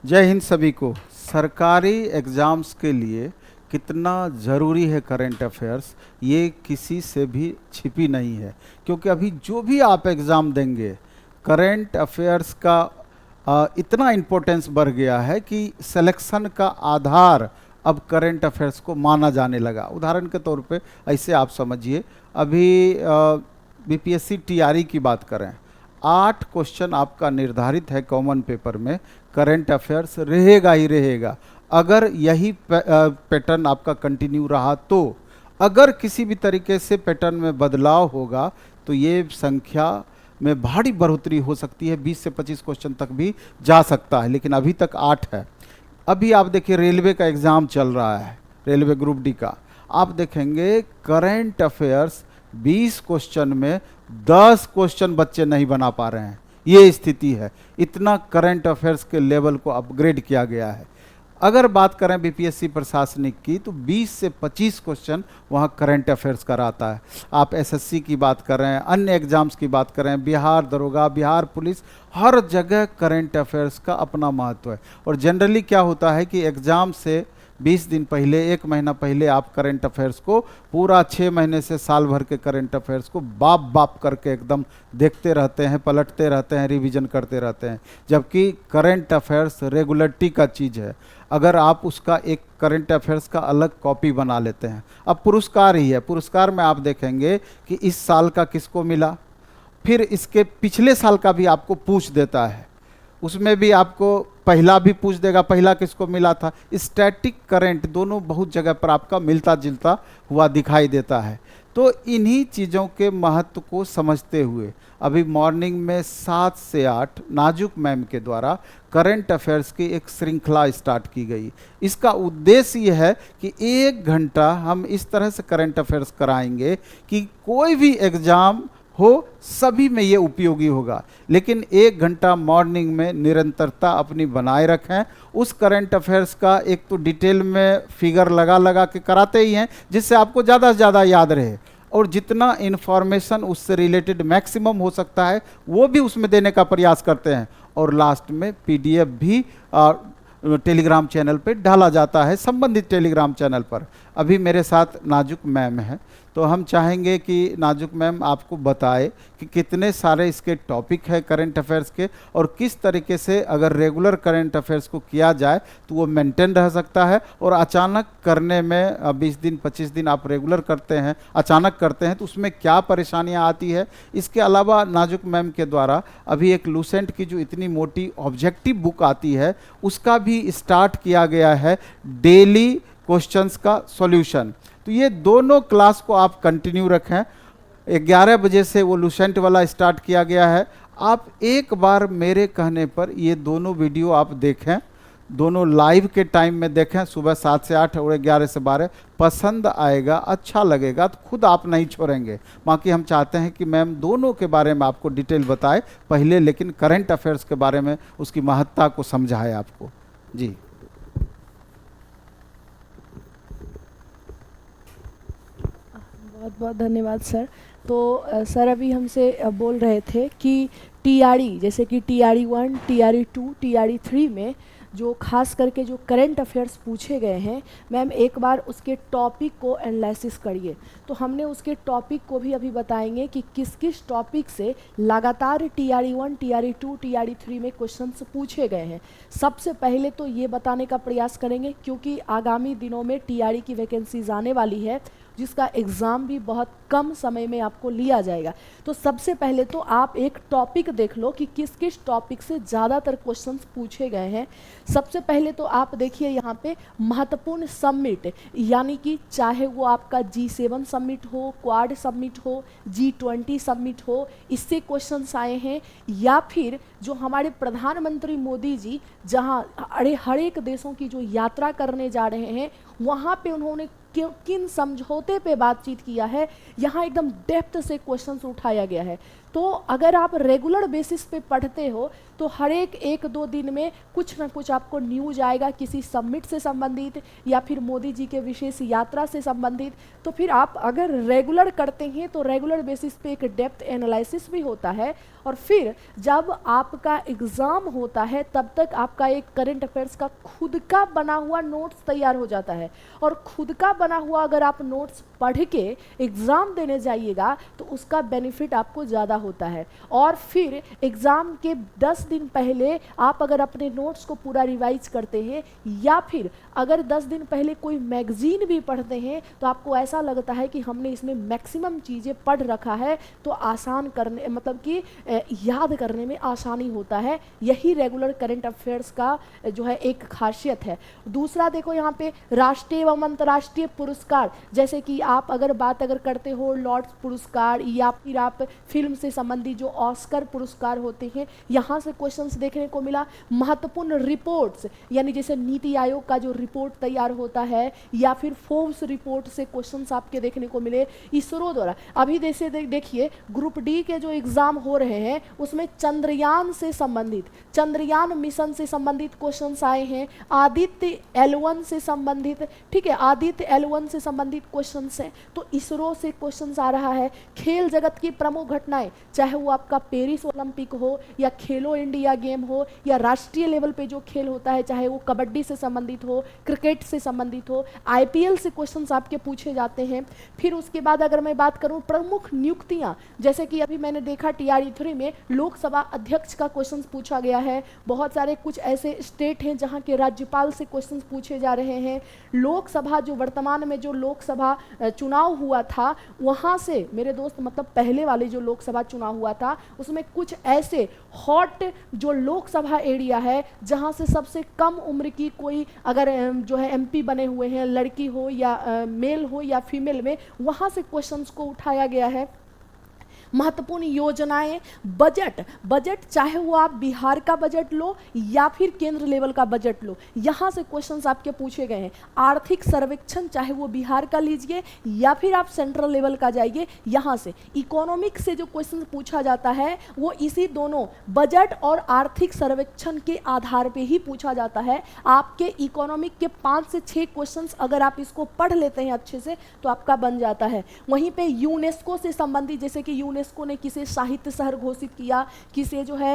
जय हिंद सभी को। सरकारी एग्ज़ाम्स के लिए कितना ज़रूरी है करंट अफेयर्स, ये किसी से भी छिपी नहीं है। क्योंकि अभी जो भी आप एग्ज़ाम देंगे, करंट अफेयर्स का इतना इम्पोर्टेंस बढ़ गया है कि सिलेक्शन का आधार अब करंट अफेयर्स को माना जाने लगा। उदाहरण के तौर पे ऐसे आप समझिए, अभी बीपीएससी टीआरई की बात करें, 8 क्वेश्चन आपका निर्धारित है कॉमन पेपर में, करंट अफेयर्स रहेगा ही रहेगा। अगर यही पैटर्न आपका कंटिन्यू रहा तो अगर किसी भी तरीके से पैटर्न में बदलाव होगा तो ये संख्या में भारी बढ़ोतरी हो सकती है, 20 से 25 क्वेश्चन तक भी जा सकता है, लेकिन अभी तक 8 है। अभी आप देखिए रेलवे का एग्ज़ाम चल रहा है, रेलवे ग्रुप डी का, आप देखेंगे करंट अफेयर्स 20 क्वेश्चन में 10 क्वेश्चन बच्चे नहीं बना पा रहे हैं। ये स्थिति है, इतना करंट अफेयर्स के लेवल को अपग्रेड किया गया है। अगर बात करें बीपीएससी प्रशासनिक की तो 20 से 25 क्वेश्चन वहाँ करंट अफेयर्स का आता है। आप एसएससी की बात करें, अन्य एग्जाम्स की बात करें, बिहार दरोगा, बिहार पुलिस, हर जगह करंट अफेयर्स का अपना महत्व है। और जनरली क्या होता है कि एग्ज़ाम से 20 दिन पहले, 1 महीना पहले आप करंट अफेयर्स को पूरा 6 महीने से साल भर के करंट अफेयर्स को बाप बाप करके एकदम देखते रहते हैं, पलटते रहते हैं, रिवीजन करते रहते हैं। जबकि करंट अफेयर्स रेगुलरिटी का चीज़ है। अगर आप उसका एक करंट अफेयर्स का अलग कॉपी बना लेते हैं, अब पुरस्कार ही है, पुरस्कार में आप देखेंगे कि इस साल का किसको मिला, फिर इसके पिछले साल का भी आपको पूछ देता है, उसमें भी आपको पहला भी पूछ देगा, पहला किसको मिला था। स्टैटिक करंट दोनों बहुत जगह पर आपका मिलता जुलता हुआ दिखाई देता है। तो इन्हीं चीज़ों के महत्व को समझते हुए अभी मॉर्निंग में 7 से 8 नाजुक मैम के द्वारा करंट अफेयर्स की एक श्रृंखला स्टार्ट की गई। इसका उद्देश्य यह है कि 1 घंटा हम इस तरह से करंट अफेयर्स कराएंगे कि कोई भी एग्ज़ाम हो सभी में ये उपयोगी होगा। लेकिन 1 घंटा मॉर्निंग में निरंतरता अपनी बनाए रखें। उस करंट अफेयर्स का एक तो डिटेल में फिगर लगा लगा के कराते ही हैं, जिससे आपको ज़्यादा से ज़्यादा याद रहे, और जितना इन्फॉर्मेशन उससे रिलेटेड मैक्सिमम हो सकता है वो भी उसमें देने का प्रयास करते हैं। और लास्ट में पीडीएफ भी टेलीग्राम चैनल पे डाला जाता है, संबंधित टेलीग्राम चैनल पर। अभी मेरे साथ नाजुक मैम है, तो हम चाहेंगे कि नाजुक मैम आपको बताए कि कितने सारे इसके टॉपिक है करंट अफेयर्स के, और किस तरीके से अगर रेगुलर करंट अफेयर्स को किया जाए तो वो मेंटेन रह सकता है, और अचानक करने में 20 दिन 25 दिन आप रेगुलर करते हैं, अचानक करते हैं तो उसमें क्या परेशानियां आती है। इसके अलावा नाजुक मैम के द्वारा अभी एक लूसेंट की जो इतनी मोटी ऑब्जेक्टिव बुक आती है उसका भी स्टार्ट किया गया है, डेली क्वेश्चंस का सॉल्यूशन। तो ये दोनों क्लास को आप कंटिन्यू रखें। 11 बजे से वो लूसेंट वाला स्टार्ट किया गया है। आप एक बार मेरे कहने पर ये दोनों वीडियो आप देखें, दोनों लाइव के टाइम में देखें, सुबह 7 से 8 और 11 से 12। पसंद आएगा, अच्छा लगेगा तो खुद आप नहीं छोड़ेंगे। बाकी हम चाहते हैं कि मैम दोनों के बारे में आपको डिटेल बताए पहले, लेकिन करंट अफेयर्स के बारे में उसकी महत्ता को समझाए आपको। जी बहुत बहुत धन्यवाद सर। तो सर अभी हमसे बोल रहे थे कि टीआरई, जैसे कि टीआरई 1, टीआरई 2, टीआरई 3 में जो खास करके जो करंट अफेयर्स पूछे गए हैं, मैम एक बार उसके टॉपिक को एनालिसिस करिए। तो हमने उसके टॉपिक को भी अभी बताएंगे कि किस किस टॉपिक से लगातार टीआरई 1, टीआरई 2, टीआरई 3 में क्वेश्चंस पूछे गए हैं। सबसे पहले तो ये बताने का प्रयास करेंगे, क्योंकि आगामी दिनों में टीआरई की वैकेंसीज आने वाली है, जिसका एग्ज़ाम भी बहुत कम समय में आपको लिया जाएगा। तो सबसे पहले तो आप एक टॉपिक देख लो कि किस किस टॉपिक से ज़्यादातर क्वेश्चंस पूछे गए हैं। सबसे पहले तो आप देखिए यहाँ पे महत्वपूर्ण समिट, यानी कि चाहे वो आपका G7 समिट हो, क्वाड समिट हो, G20 समिट हो, इससे क्वेश्चंस आए हैं। या फिर जो हमारे प्रधानमंत्री मोदी जी जहाँ हर एक देशों की जो यात्रा करने जा रहे हैं, वहाँ पे उन्होंने किन समझौते पे बातचीत किया है, यहाँ एकदम डेप्थ से क्वेश्चंस उठाया गया है। तो अगर आप रेगुलर बेसिस पे पढ़ते हो तो हर एक 1-2 दिन में कुछ ना कुछ आपको न्यूज आएगा किसी समिट से संबंधित या फिर मोदी जी के विशेष यात्रा से संबंधित। तो फिर आप अगर रेगुलर करते हैं तो रेगुलर बेसिस पे एक डेप्थ एनालिसिस भी होता है, और फिर जब आपका एग्ज़ाम होता है तब तक आपका एक करंट अफेयर्स का खुद का बना हुआ नोट्स तैयार हो जाता है। और खुद का बना हुआ अगर आप नोट्स पढ़ के एग्ज़ाम देने जाइएगा तो उसका बेनिफिट आपको ज़्यादा होता है। और फिर एग्ज़ाम के 10 दिन पहले आप अगर अपने नोट्स को पूरा रिवाइज करते हैं या फिर अगर 10 दिन पहले कोई मैगजीन भी पढ़ते हैं तो आपको ऐसा लगता है कि हमने इसमें मैक्सिमम चीज़ें पढ़ रखा है, तो आसान करने मतलब कि याद करने में आसानी होता है। यही रेगुलर करंट अफेयर्स का जो है एक खासियत है। दूसरा देखो यहाँ पे राष्ट्रीय एवं अंतर्राष्ट्रीय पुरस्कार, जैसे कि आप अगर बात करते हो लॉर्ड्स पुरस्कार या फिर आप फिल्म से संबंधित जो ऑस्कर पुरस्कार होते हैं, यहाँ से क्वेश्चंस देखने को मिला। महत्वपूर्ण रिपोर्ट्स यानी जैसे नीति आयोग का जो रिपोर्ट तैयार होता है या फिर फोर्ब्स रिपोर्ट से क्वेश्चंस आपके देखने को मिले। इसरो द्वारा अभी जैसे देखिए ग्रुप डी के जो एग्जाम हो रहे हैं उसमें चंद्रयान से संबंधित, चंद्रयान मिशन से संबंधित क्वेश्चंस आए हैं। आदित्य L1 से संबंधित, ठीक है, आदित्य L1 से संबंधित क्वेश्चंस हैं। तो इसरो से क्वेश्चंस आ रहा है। खेल जगत की प्रमुख घटनाएं, चाहे वो आपका पेरिस ओलंपिक हो या खेलो इंडिया गेम हो या राष्ट्रीय लेवल पे जो खेल होता है, चाहे वो कबड्डी से संबंधित हो, क्रिकेट से संबंधित हो, IPL से क्वेश्चंस आपके पूछे जाते हैं। फिर उसके बाद अगर मैं बात करूं प्रमुख नियुक्तियां, जैसे कि अभी मैंने देखा TRE 3 में लोकसभा अध्यक्ष का क्वेश्चंस पूछा गया है। बहुत सारे कुछ ऐसे स्टेट हैं जहां के राज्यपाल से क्वेश्चंस पूछे जा रहे हैं। लोकसभा जो वर्तमान में जो लोकसभा चुनाव हुआ था वहां से मेरे दोस्त मतलब पहले वाले जो लोकसभा चुनाव हुआ था उसमें कुछ ऐसे हॉट जो लोकसभा एरिया है जहां से सबसे कम उम्र की कोई अगर जो है MP बने हुए हैं, लड़की हो या मेल हो या फीमेल में, वहां से क्वेश्चंस को उठाया गया है। महत्वपूर्ण योजनाएं, बजट, बजट चाहे वो आप बिहार का बजट लो या फिर केंद्र लेवल का बजट लो, यहाँ से क्वेश्चंस आपके पूछे गए हैं। आर्थिक सर्वेक्षण चाहे वो बिहार का लीजिए या फिर आप सेंट्रल लेवल का जाइए, यहाँ से इकोनॉमिक से जो क्वेश्चन पूछा जाता है वो इसी दोनों बजट और आर्थिक सर्वेक्षण के आधार पे ही पूछा जाता है। आपके इकोनॉमिक के 5 से 6 क्वेश्चंस अगर आप इसको पढ़ लेते हैं अच्छे से तो आपका बन जाता है। वहीं पे यूनेस्को से संबंधित, जैसे कि यूनेस्को ने किसे साहित्य शहर घोषित किया, किसे जो है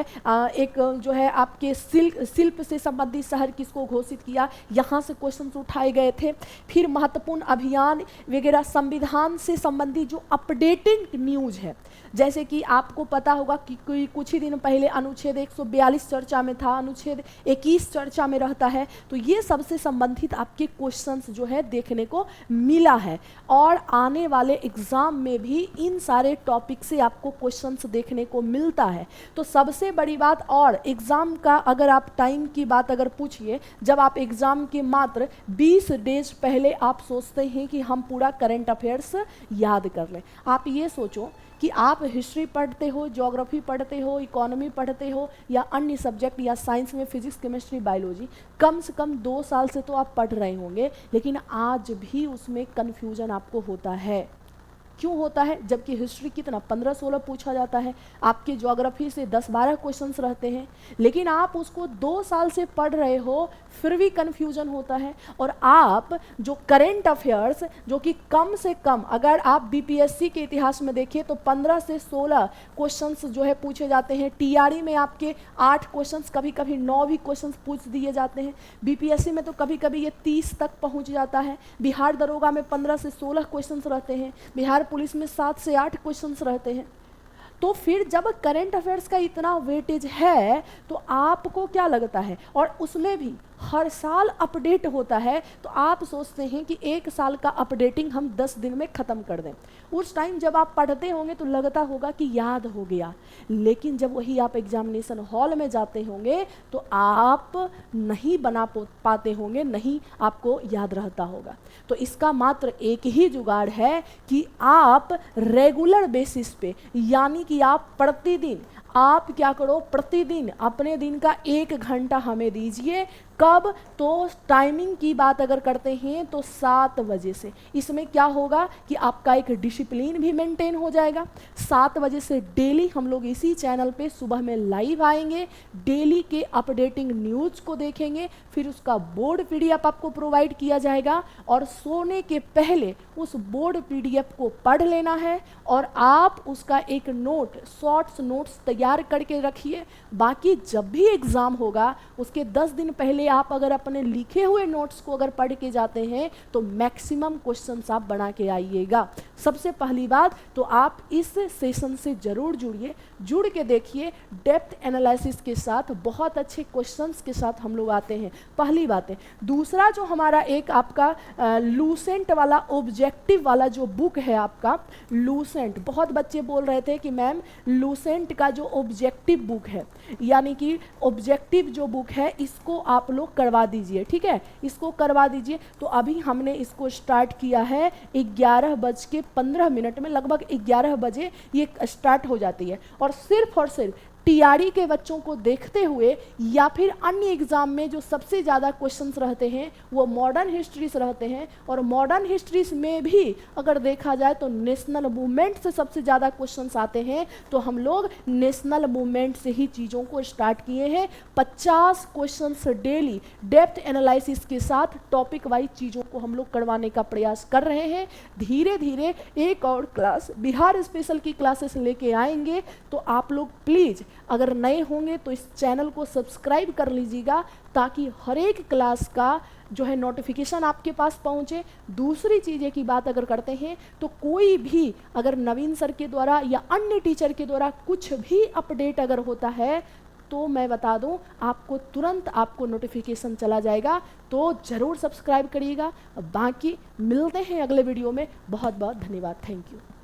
एक जो है आपके शिल्प से संबंधित शहर किसको घोषित किया, यहाँ से क्वेश्चन उठाए गए थे। फिर महत्वपूर्ण अभियान वगैरह, संविधान से संबंधित जो अपडेटिंग न्यूज है, जैसे कि आपको पता होगा कि कोई कुछ ही दिन पहले अनुच्छेद 142 चर्चा में था, अनुच्छेद 21 चर्चा में रहता है, तो ये सबसे संबंधित आपके क्वेश्चंस जो है देखने को मिला है। और आने वाले एग्जाम में भी इन सारे टॉपिक से आपको क्वेश्चंस देखने को मिलता है। तो सबसे बड़ी बात, और एग्जाम का अगर आप टाइम की बात अगर पूछिए, जब आप एग्जाम के मात्र 20 डेज पहले आप सोचते हैं कि हम पूरा करंट अफेयर्स याद कर लें, आप ये सोचो कि आप हिस्ट्री पढ़ते हो, ज्योग्राफी पढ़ते हो, इकोनॉमी पढ़ते हो या अन्य सब्जेक्ट या साइंस में फिजिक्स, केमिस्ट्री, बायोलॉजी, कम से कम 2 साल से तो आप पढ़ रहे होंगे, लेकिन आज भी उसमें कन्फ्यूजन आपको होता है। क्यों होता है? जबकि हिस्ट्री कितना 15-16 पूछा जाता है, आपके ज्योग्राफी से 10-12 क्वेश्चंस रहते हैं, लेकिन आप उसको 2 साल से पढ़ रहे हो फिर भी कन्फ्यूजन होता है। और आप जो करंट अफेयर्स जो कि कम से कम अगर आप BPSC के इतिहास में देखिए तो 15 से 16 क्वेश्चंस जो है पूछे जाते हैं। TRE में आपके 8 क्वेश्चंस, कभी कभी 9 भी क्वेश्चंस पूछ दिए जाते हैं। BPSC में तो कभी कभी ये 30 तक पहुँच जाता है। बिहार दरोगा में 15 से 16 क्वेश्चंस रहते हैं। बिहार पुलिस में 7 से 8 क्वेश्चंस रहते हैं। तो फिर जब करंट अफेयर्स का इतना वेटेज है तो आपको क्या लगता है, और उसमें भी हर साल अपडेट होता है, तो आप सोचते हैं कि 1 साल का अपडेटिंग हम 10 दिन में ख़त्म कर दें। उस टाइम जब आप पढ़ते होंगे तो लगता होगा कि याद हो गया, लेकिन जब वही आप एग्जामिनेशन हॉल में जाते होंगे तो आप नहीं बना पाते होंगे, नहीं आपको याद रहता होगा। तो इसका मात्र एक ही जुगाड़ है कि आप रेगुलर बेसिस पे, यानी कि आप प्रतिदिन, आप क्या करो, प्रतिदिन अपने दिन का 1 घंटा हमें दीजिए, कब? तो टाइमिंग की बात अगर करते हैं तो 7 बजे से। इसमें क्या होगा कि आपका एक डिसिप्लिन भी मेंटेन हो जाएगा। 7 बजे से डेली हम लोग इसी चैनल पे सुबह में लाइव आएंगे, डेली के अपडेटिंग न्यूज़ को देखेंगे, फिर उसका बोर्ड पीडीएफ आपको प्रोवाइड किया जाएगा और सोने के पहले उस बोर्ड पीडीएफ को पढ़ लेना है और आप उसका एक नोट, शॉर्ट्स नोट्स तैयार करके रखिए। बाकी जब भी एग्ज़ाम होगा उसके 10 दिन पहले आप अगर अपने लिखे हुए नोट्स को अगर पढ़ के जाते हैं तो मैक्सिमम क्वेश्चंस आप बना के आइएगा। सबसे पहली बात तो आप इस सेशन से ज़रूर जुड़िए, जुड़ के देखिए। डेप्थ एनालिसिस के साथ बहुत अच्छे क्वेश्चंस के साथ हम लोग आते हैं, पहली बात है। दूसरा जो हमारा एक आपका लूसेंट वाला ऑब्जेक्टिव वाला जो बुक है आपका लूसेंट, बहुत बच्चे बोल रहे थे कि मैम लूसेंट का जो ऑब्जेक्टिव बुक है, यानी कि ऑब्जेक्टिव जो बुक है इसको आप लोग करवा दीजिए, ठीक है, इसको करवा दीजिए। तो अभी हमने इसको स्टार्ट किया है 11:15 में, लगभग 11 बजे ये स्टार्ट हो जाती है और सिर्फ टीआरई के बच्चों को देखते हुए या फिर अन्य एग्जाम में जो सबसे ज़्यादा क्वेश्चंस रहते हैं वो मॉडर्न हिस्ट्रीज रहते हैं और मॉडर्न हिस्ट्रीज में भी अगर देखा जाए तो नेशनल मूवमेंट से सबसे ज़्यादा क्वेश्चंस आते हैं। तो हम लोग नेशनल मूवमेंट से ही चीज़ों को स्टार्ट किए हैं। 50 क्वेश्चंस डेली डेप्थ एनालिसिस के साथ टॉपिक वाइज चीज़ों को हम लोग करवाने का प्रयास कर रहे हैं। धीरे धीरे एक और क्लास बिहार स्पेशल की क्लासेस लेके आएंगे। तो आप लोग प्लीज़ अगर नए होंगे तो इस चैनल को सब्सक्राइब कर लीजिएगा ताकि हर एक क्लास का जो है नोटिफिकेशन आपके पास पहुंचे। दूसरी चीज़ें की बात अगर करते हैं तो कोई भी अगर नवीन सर के द्वारा या अन्य टीचर के द्वारा कुछ भी अपडेट अगर होता है तो मैं बता दूं आपको तुरंत आपको नोटिफिकेशन चला जाएगा। तो ज़रूर सब्सक्राइब करिएगा। बाकी मिलते हैं अगले वीडियो में। बहुत बहुत धन्यवाद। Thank you.